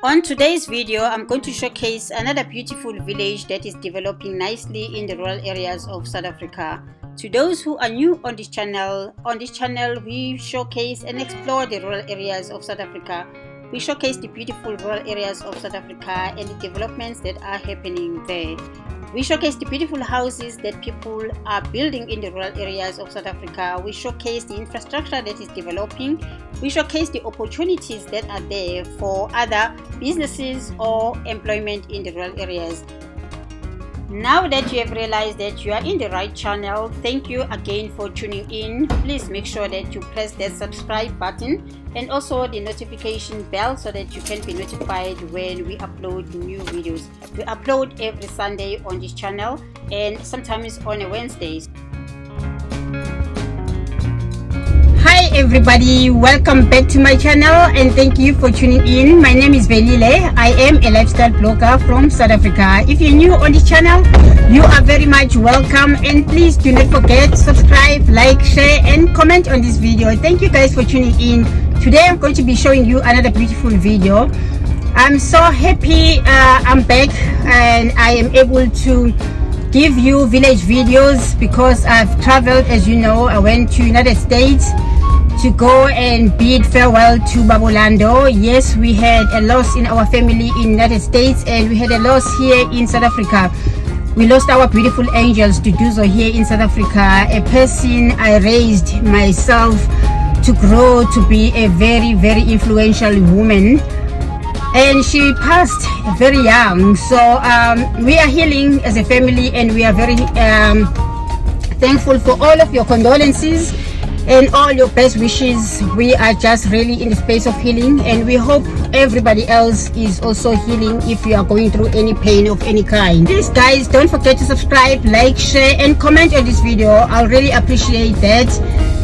On today's video, I'm going to showcase another beautiful village that is developing nicely in the rural areas of South Africa. To those who are new on this channel we showcase and explore the rural areas of South Africa. We showcase the beautiful rural areas of South Africa and the developments that are happening there. We showcase the beautiful houses that people are building in the rural areas of South Africa. We showcase the infrastructure that is developing. We showcase the opportunities that are there for other businesses or employment in the rural areas. Now that you have realized that you are in the right channel, thank you again for tuning in. Please make sure that you press that subscribe button and also the notification bell so that you can be notified when we upload new videos. We upload every Sunday on this channel and sometimes on a Wednesdays. Hi everybody, welcome back to my channel and thank you for tuning in. My name is Velile. I am a lifestyle blogger from South Africa. If you're new on this channel, you are very much welcome, and please do not forget subscribe, like, share and comment on this video. Thank you guys for tuning in. Today I'm going to be showing you another beautiful video. I'm so happy I'm back and I am able to give you village videos because I've traveled, as you know. I went to United States to go and bid farewell to Babulando. Yes, we had a loss in our family in United States and we had a loss here in South Africa. We lost our beautiful angels Dududu here in South Africa, a person I raised myself to grow to be a very, very influential woman, and she passed very young. So we are healing as a family and we are very thankful for all of your condolences and all your best wishes. We are just really in the space of healing and we hope everybody else is also healing if you are going through any pain of any kind. Please guys, don't forget to subscribe, like, share and comment on this video. I'll really appreciate that.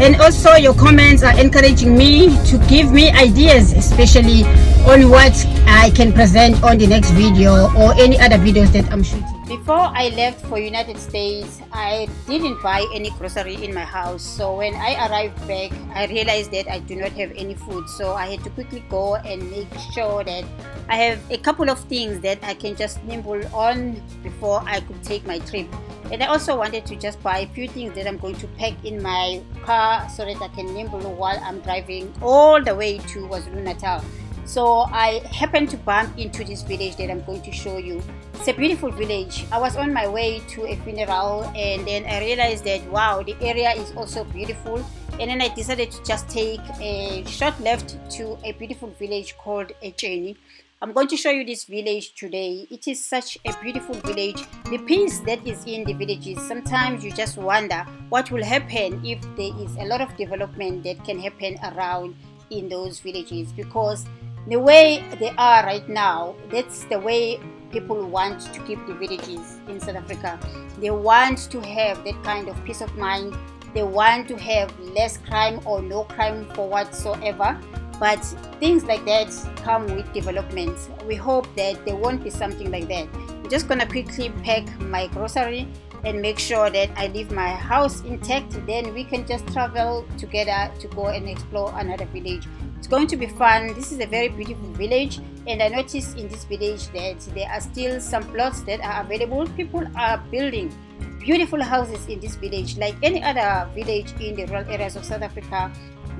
And also your comments are encouraging me to give me ideas, especially on what I can present on the next video or any other videos that I'm shooting. Before I left for United States, I didn't buy any grocery in my house. So when I arrived back, I realized that I do not have any food. So I had to quickly go and make sure that I have a couple of things that I can just nibble on before I could take my trip. And I also wanted to just buy a few things that I'm going to pack in my car so that I can nibble while I'm driving all the way to KwaZulu-Natal. So I happened to bump into this village that I'm going to show you. It's a beautiful village. I was on my way to a funeral and then I realized that wow, the area is also beautiful, and then I decided to just take a short left to a beautiful village called Etsheni. I'm going to show you this village today. It is such a beautiful village. The peace that is in the villages, sometimes you just wonder what will happen if there is a lot of development that can happen around in those villages, because the way they are right now, that's the way people want to keep the villages in South Africa. They want to have that kind of peace of mind. They want to have less crime or no crime for whatsoever. But things like that come with development. We hope that there won't be something like that. I'm just gonna quickly pack my grocery and make sure that I leave my house intact. Then we can just travel together to go and explore another village. It's going to be fun. This is a very beautiful village, and I noticed in this village that there are still some plots that are available. People are building beautiful houses in this village. Like any other village in the rural areas of South Africa,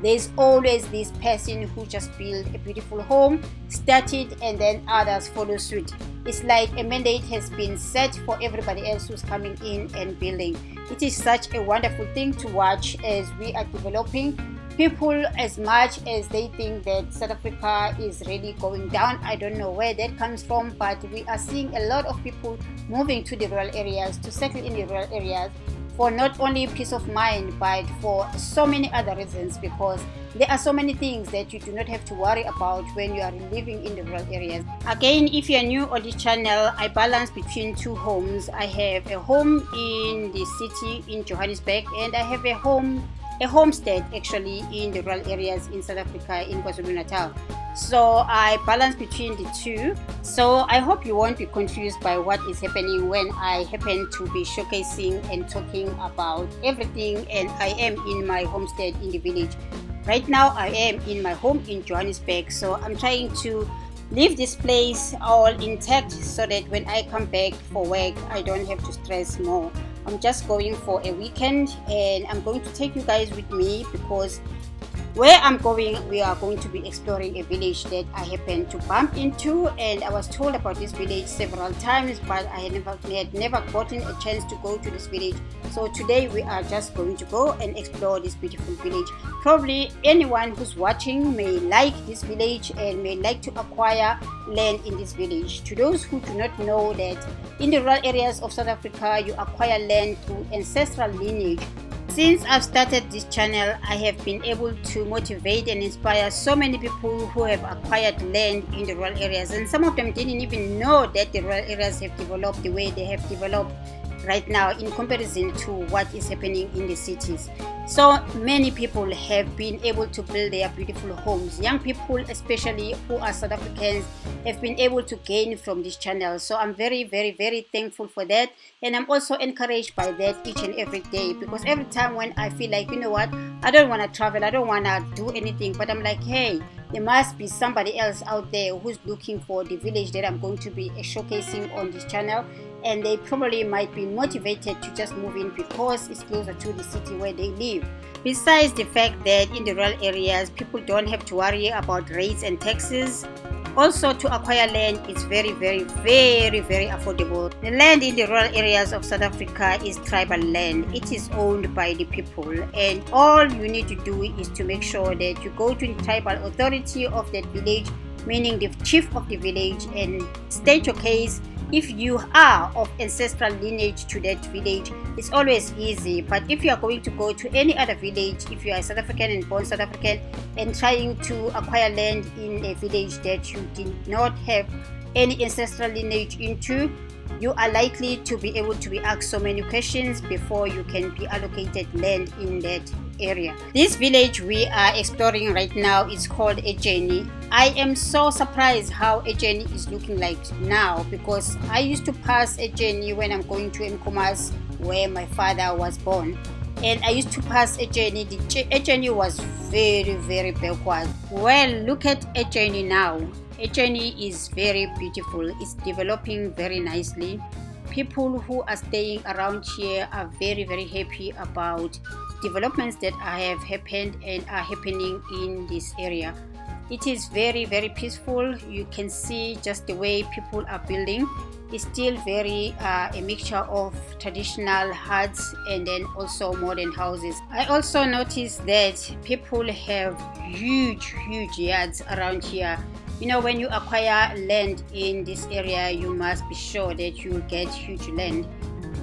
there's always this person who just built a beautiful home, started, and then others follow suit. It's like a mandate has been set for everybody else who's coming in and building. It is such a wonderful thing to watch as we are developing. People, as much as they think that South Africa is really going down, I don't know where that comes from, but we are seeing a lot of people moving to the rural areas, to settle in the rural areas, for not only peace of mind but for so many other reasons, because there are so many things that you do not have to worry about when you are living in the rural areas. Again, if you are new on this channel, I balance between two homes. I have a home in the city in Johannesburg and I have a homestead actually in the rural areas in South Africa in KwaZulu-Natal. So I balance between the two. So I hope you won't be confused by what is happening when I happen to be showcasing and talking about everything and I am in my homestead in the village. Right now I am in my home in Johannesburg, so I'm trying to leave this place all intact so that when I come back for work, I don't have to stress more. I'm just going for a weekend, and I'm going to take you guys with me because where I'm going, we are going to be exploring a village that I happened to bump into, and I was told about this village several times, but I had never gotten a chance to go to this village. So today we are just going to go and explore this beautiful village. Probably anyone who's watching may like this village and may like to acquire land in this village. To those who do not know that in the rural areas of South Africa, you acquire land through ancestral lineage. Since I've started this channel, I have been able to motivate and inspire so many people who have acquired land in the rural areas, and some of them didn't even know that the rural areas have developed the way they have developed right now in comparison to what is happening in the cities. So many people have been able to build their beautiful homes. Young people, especially who are South Africans, have been able to gain from this channel. So I'm very, very, very thankful for that, and I'm also encouraged by that each and every day, because every time when I feel like, you know what, I don't want to travel, I don't want to do anything, but I'm like, hey, there must be somebody else out there who's looking for the village that I'm going to be showcasing on this channel, and they probably might be motivated to just move in because it's closer to the city where they live. Besides the fact that in the rural areas, people don't have to worry about rates and taxes. Also, to acquire land is very, very, very, very affordable. The land in the rural areas of South Africa is tribal land. It is owned by the people, and all you need to do is to make sure that you go to the tribal authority of that village, meaning the chief of the village, and state your case. If you are of ancestral lineage to that village, it's always easy. But if you are going to go to any other village, if you are South African and born South African and trying to acquire land in a village that you did not have any ancestral lineage into, you are likely to be able to be asked so many questions before you can be allocated land in that area. This village we are exploring right now is called Etsheni. I am so surprised how Etsheni is looking like now, because I used to pass Etsheni when I'm going to Mkomas, where my father was born, and I used to pass Etsheni. Etsheni was very, very backward. Well, look at Etsheni now. Etsheni is very beautiful. It's developing very nicely. People who are staying around here are very, very happy about developments that have happened and are happening in this area. It is very, very peaceful. You can see just the way people are building. It's still very a mixture of traditional huts and then also modern houses. I also noticed that people have huge yards around here. You know, when you acquire land in this area, you must be sure that you get huge land.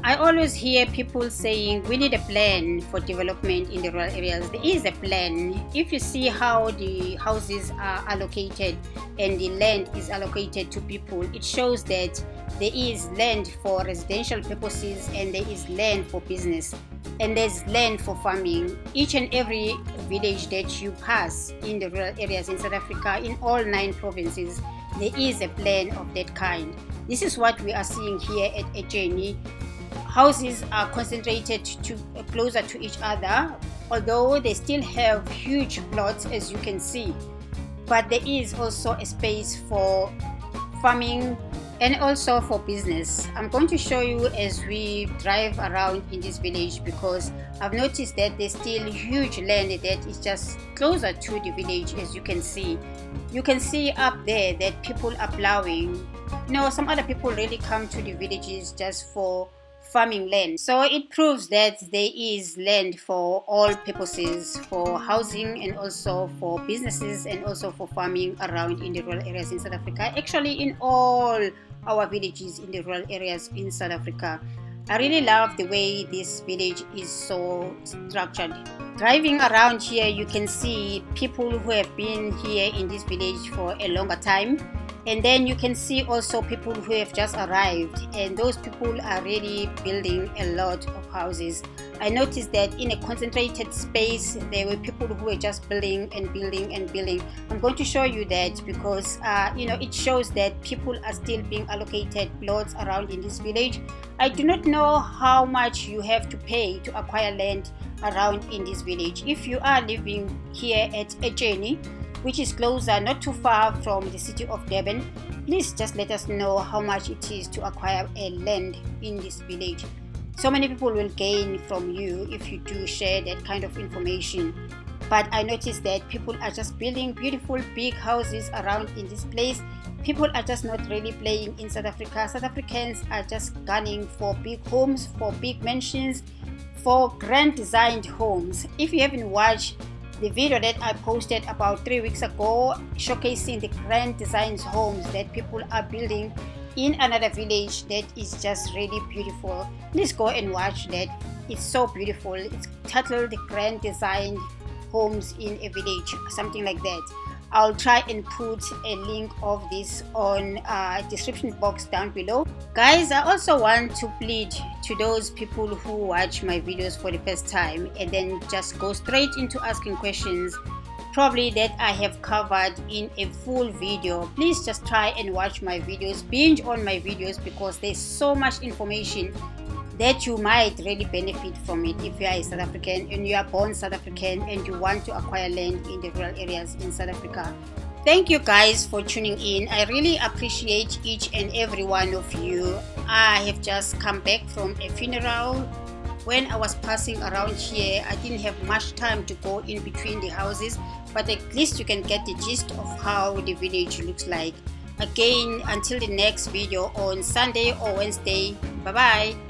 I always hear people saying we need a plan for development in the rural areas. There is a plan. If you see how the houses are allocated and the land is allocated to people, it shows that there is land for residential purposes and there is land for business and there's land for farming. Each and every village that you pass in the rural areas in South Africa, in all 9 provinces, there is a plan of that kind. This is what we are seeing here at Etsheni. Houses are concentrated closer to each other, although they still have huge plots, as you can see. But there is also a space for farming and also for business. I'm going to show you as we drive around in this village, because I've noticed that there's still huge land that is just closer to the village. As you can see up there that people are plowing. You know, some other people really come to the villages just for farming land. So it proves that there is land for all purposes, for housing and also for businesses and also for farming around in the rural areas in South Africa. Actually, in all our villages in the rural areas in South Africa. I really love the way this village is so structured. Driving around here, you can see people who have been here in this village for a longer time. And then you can see also people who have just arrived, and those people are really building a lot of houses. I noticed that in a concentrated space, there were people who were just building and building and building. I'm going to show you that because, it shows that people are still being allocated plots around in this village. I do not know how much you have to pay to acquire land around in this village. If you are living here at Etsheni, which is closer, not too far from the city of Durban, please just let us know how much it is to acquire a land in this village. So many people will gain from you if you do share that kind of information. But I noticed that people are just building beautiful big houses around in this place. People are just not really playing in South Africa. South Africans are just gunning for big homes, for big mansions, for grand designed homes. If you haven't watched the video that I posted about 3 weeks ago showcasing the grand designed homes that people are building in another village that is just really beautiful, please go and watch that. It's so beautiful. It's titled the Grand Designed Homes in a Village, something like that. I'll try and put a link of this on description box down below. Guys, I also want to plead to those people who watch my videos for the first time and then just go straight into asking questions probably that I have covered in a full video. Please just try and watch my videos, binge on my videos, because there's so much information that you might really benefit from it if you are a South African and you are born South African and you want to acquire land in the rural areas in South Africa. Thank you guys for tuning in. I really appreciate each and every one of you. I have just come back from a funeral. When I was passing around here, I didn't have much time to go in between the houses, but at least you can get the gist of how the village looks like. Again, until the next video on Sunday or Wednesday, bye bye.